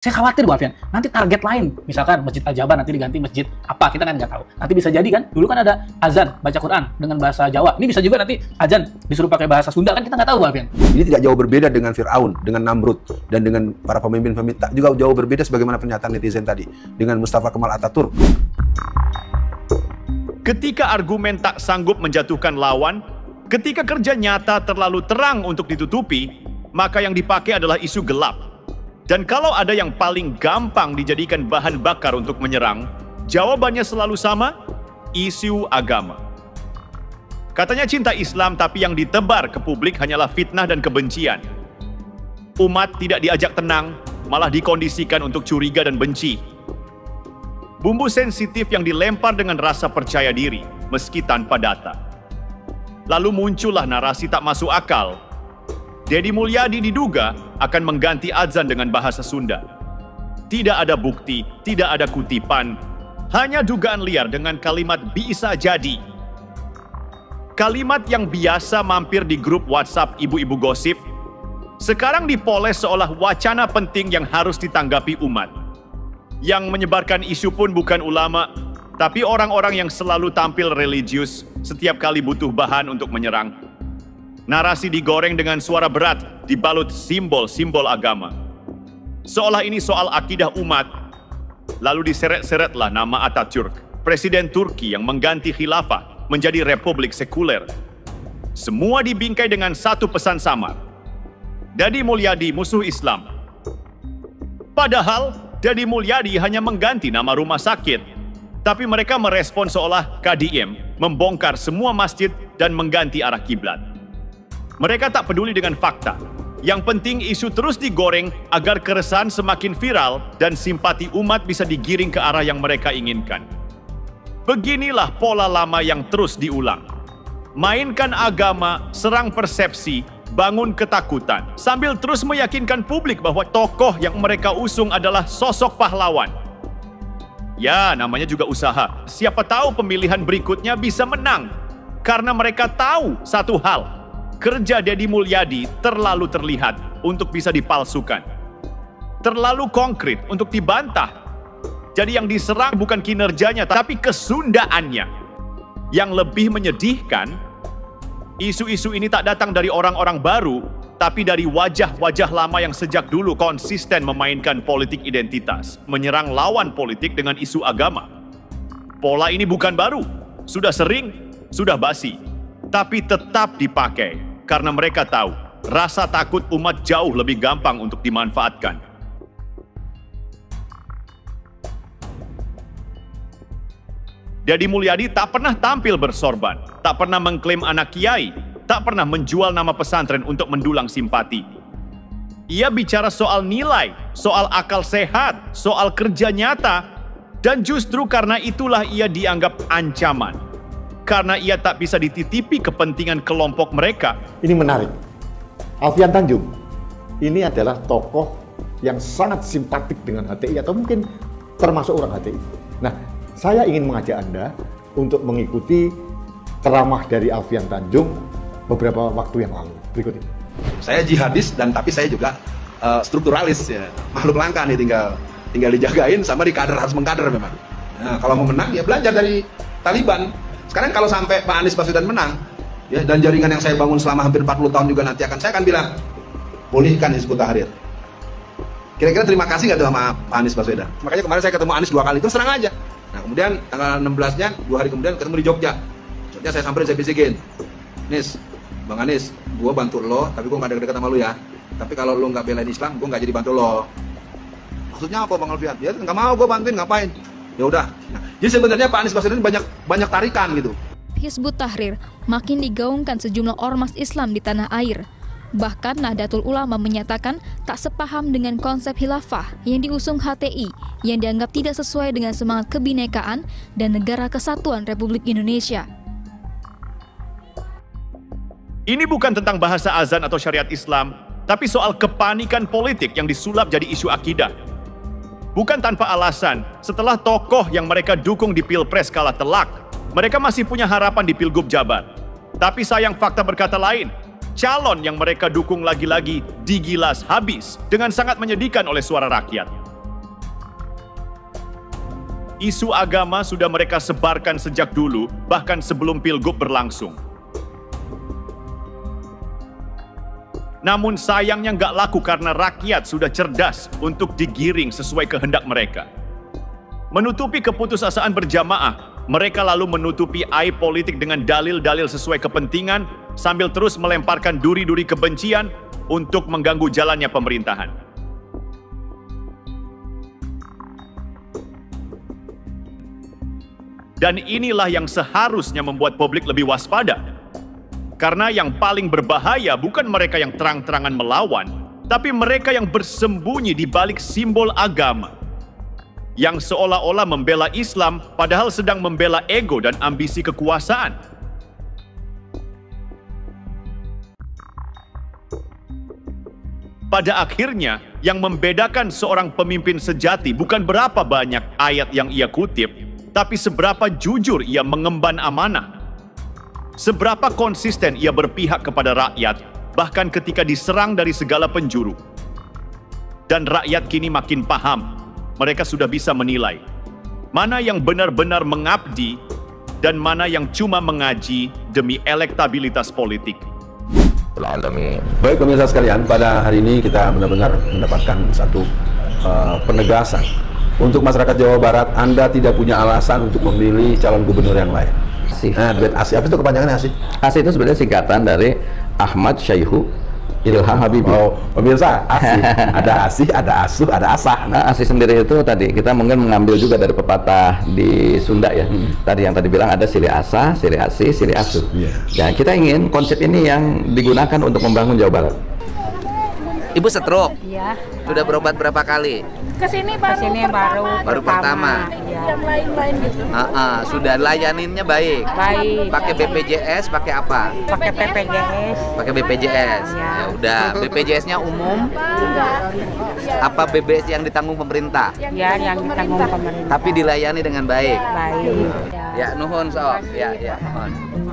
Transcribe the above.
Saya khawatir Bu Alfian, nanti target lain, misalkan Masjid Al-Jabar nanti diganti masjid apa, kita kan nggak tahu. Nanti bisa jadi kan, dulu kan ada azan, baca Quran dengan bahasa Jawa. Ini bisa juga nanti azan disuruh pakai bahasa Sunda, kan kita nggak tahu Bu Alfian. Ini tidak jauh berbeda dengan Fir'aun, dengan Namrud, dan dengan para pemimpin-pemimpin. Juga jauh berbeda sebagaimana pernyataan netizen tadi, dengan Mustafa Kemal Atatürk. Ketika argumen tak sanggup menjatuhkan lawan, ketika kerja nyata terlalu terang untuk ditutupi, maka yang dipakai adalah isu gelap. Dan kalau ada yang paling gampang dijadikan bahan bakar untuk menyerang, jawabannya selalu sama, isu agama. Katanya cinta Islam, tapi yang ditebar ke publik hanyalah fitnah dan kebencian. Umat tidak diajak tenang, malah dikondisikan untuk curiga dan benci. Bumbu sensitif yang dilempar dengan rasa percaya diri, meski tanpa data. Lalu muncullah narasi tak masuk akal. Deddy Mulyadi diduga akan mengganti azan dengan bahasa Sunda. Tidak ada bukti, tidak ada kutipan, hanya dugaan liar dengan kalimat bisa jadi. Kalimat yang biasa mampir di grup WhatsApp ibu-ibu gosip, sekarang dipoles seolah wacana penting yang harus ditanggapi umat. Yang menyebarkan isu pun bukan ulama, tapi orang-orang yang selalu tampil religius setiap kali butuh bahan untuk menyerang. Narasi digoreng dengan suara berat, dibalut simbol-simbol agama. Seolah ini soal akidah umat, lalu diseret-seretlah nama Atatürk, Presiden Turki yang mengganti khilafah menjadi republik sekuler. Semua dibingkai dengan satu pesan samar. Deddy Mulyadi musuh Islam. Padahal, Deddy Mulyadi hanya mengganti nama rumah sakit, tapi mereka merespon seolah KDM membongkar semua masjid dan mengganti arah kiblat. Mereka tak peduli dengan fakta. Yang penting isu terus digoreng agar keresahan semakin viral dan simpati umat bisa digiring ke arah yang mereka inginkan. Beginilah pola lama yang terus diulang. Mainkan agama, serang persepsi, bangun ketakutan, sambil terus meyakinkan publik bahwa tokoh yang mereka usung adalah sosok pahlawan. Ya, namanya juga usaha. Siapa tahu pemilihan berikutnya bisa menang. Karena mereka tahu satu hal, kerja Deddy Mulyadi terlalu terlihat untuk bisa dipalsukan. Terlalu konkret untuk dibantah. Jadi yang diserang bukan kinerjanya, tapi kesundaannya. Yang lebih menyedihkan, isu-isu ini tak datang dari orang-orang baru, tapi dari wajah-wajah lama yang sejak dulu konsisten memainkan politik identitas, menyerang lawan politik dengan isu agama. Pola ini bukan baru, sudah sering, sudah basi, tapi tetap dipakai. Karena mereka tahu, rasa takut umat jauh lebih gampang untuk dimanfaatkan. Deddy Mulyadi tak pernah tampil bersorban, tak pernah mengklaim anak kiai, tak pernah menjual nama pesantren untuk mendulang simpati. Ia bicara soal nilai, soal akal sehat, soal kerja nyata, dan justru karena itulah ia dianggap ancaman. Karena ia tak bisa dititipi kepentingan kelompok mereka. Ini menarik. Alfian Tanjung, ini adalah tokoh yang sangat simpatik dengan HTI atau mungkin termasuk orang HTI. Nah, saya ingin mengajak Anda untuk mengikuti ceramah dari Alfian Tanjung beberapa waktu yang lalu. Berikut ini. Saya jihadis dan tapi saya juga strukturalis ya. Makhluk langka nih tinggal dijagain sama dikader, harus mengkader memang. Nah, kalau mau menang ya belajar dari Taliban. Sekarang kalau sampai Pak Anies Baswedan menang, ya, dan jaringan yang saya bangun selama hampir 40 tahun juga nanti saya akan bilang, pulihkan Hizbut Tahrir. Kira-kira terima kasih nggak tuh sama Pak Anies Baswedan? Makanya kemarin saya ketemu Anies 2 kali, itu serang aja. Nah kemudian tanggal 16-nya, 2 hari kemudian ketemu di Jogja. Jogja saya samperin, saya bisikin, Nis, Bang Anies, gue bantu lo, tapi gue nggak deket-deket sama lo ya. Tapi kalau lo nggak belain Islam, gue nggak jadi bantu lo. Maksudnya apa Bang Alfian? Ya nggak mau gue bantuin, ngapain? Ya udah. Nah, jadi sebenarnya Pak Anies Baswedan banyak tarikan gitu. Hizbut Tahrir makin digaungkan sejumlah ormas Islam di tanah air. Bahkan Nahdlatul Ulama menyatakan tak sepaham dengan konsep khilafah yang diusung HTI yang dianggap tidak sesuai dengan semangat kebinekaan dan negara kesatuan Republik Indonesia. Ini bukan tentang bahasa azan atau syariat Islam, tapi soal kepanikan politik yang disulap jadi isu akidah. Bukan tanpa alasan, setelah tokoh yang mereka dukung di Pilpres kalah telak, mereka masih punya harapan di Pilgub Jabar. Tapi sayang fakta berkata lain, calon yang mereka dukung lagi-lagi digilas habis dengan sangat menyedihkan oleh suara rakyat. Isu agama sudah mereka sebarkan sejak dulu, bahkan sebelum Pilgub berlangsung. Namun sayangnya nggak laku karena rakyat sudah cerdas untuk digiring sesuai kehendak mereka. Menutupi keputusasaan berjamaah, mereka lalu menutupi aib politik dengan dalil-dalil sesuai kepentingan sambil terus melemparkan duri-duri kebencian untuk mengganggu jalannya pemerintahan. Dan inilah yang seharusnya membuat publik lebih waspada. Karena yang paling berbahaya bukan mereka yang terang-terangan melawan, tapi mereka yang bersembunyi di balik simbol agama. Yang seolah-olah membela Islam, padahal sedang membela ego dan ambisi kekuasaan. Pada akhirnya, yang membedakan seorang pemimpin sejati bukan berapa banyak ayat yang ia kutip, tapi seberapa jujur ia mengemban amanah. Seberapa konsisten ia berpihak kepada rakyat, bahkan ketika diserang dari segala penjuru. Dan rakyat kini makin paham, mereka sudah bisa menilai mana yang benar-benar mengabdi dan mana yang cuma mengaji demi elektabilitas politik. Baik pemirsa sekalian, pada hari ini kita benar-benar mendapatkan satu penegasan. Untuk masyarakat Jawa Barat, Anda tidak punya alasan untuk memilih calon gubernur yang lain. Nah, duet ASI, apa itu kepanjangannya ASI? ASI itu sebenarnya singkatan dari Ahmad Syaihu Ilham Habibie. Oh, pemirsa, ASI. Ada ASI, ada ASUH, ada ASAH. Nah, ASI sendiri itu tadi, kita mungkin mengambil juga dari pepatah di Sunda ya. Tadi yang tadi bilang ada silih asa, silih ASI, silih ASUH. Ya, kita ingin konsep ini yang digunakan untuk membangun Jawa Barat. Ibu stroke? Iya. Sudah berobat berapa kali? Kesini baru pertama. Iya. Yang lain-lain gitu. Sudah layaninnya baik. Baik. Pakai BPJS, pakai apa? Pakai BPJS. Pakai BPJS. Ya. Ya udah, BPJS-nya umum. Apa BPJS yang ditanggung pemerintah? Ya, yang ditanggung pemerintah. Tapi dilayani dengan baik. Baik. Ya, nuhun sob. Ya, nuhun.